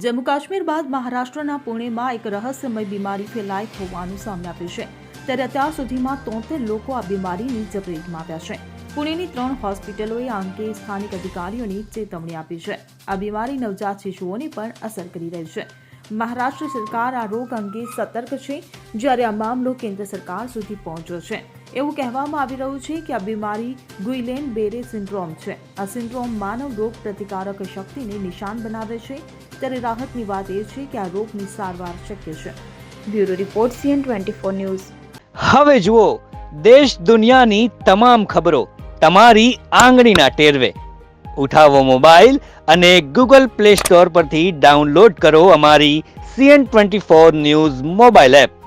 જમ્મુ કાશ્મીર બાદ મહારાષ્ટ્રના પુણેમાં એક રહસ્યમય બીમારી ફેલાઈ હોવાનું સામે આવ્યું છે। ત્યારે અત્યાર સુધીમાં 73 લોકો આ બીમારીની ઝપેટમાં આવ્યા છે। પુણેની 3 હોસ્પિટલોએ આ અંગે સ્થાનિક અધિકારીઓની ચેતવણી આપી છે। આ બીમારી નવજાત શિશુઓને પણ અસર કરી રહી છે। મહારાષ્ટ્ર સરકાર આ રોગ અંગે સતર્ક છે, જ્યારે આ મામલો કેન્દ્ર સરકાર સુધી પહોંચ્યો છે। એવું કહેવામાં આવી રહ્યું છે કે આ બીમારી ગુઇલેન બેરે સિન્ડ્રોમ છે। આ સિન્ડ્રોમ માનવ રોગ પ્રતિકારક શક્તિને નિશાન બનાવે છે। ત્યારે રાહતની વાત એ છે કે આ રોગની સારવાર શક્ય છે। Bureau report CN24 news. હવે જુઓ દેશ દુનિયાની તમામ ખબરો તમારી આંગળીના ટેરવે। ઉઠાવો મોબાઈલ અને Google Play Store પરથી ડાઉનલોડ કરો અમારી CN24 ન્યૂઝ મોબાઈલ એપ।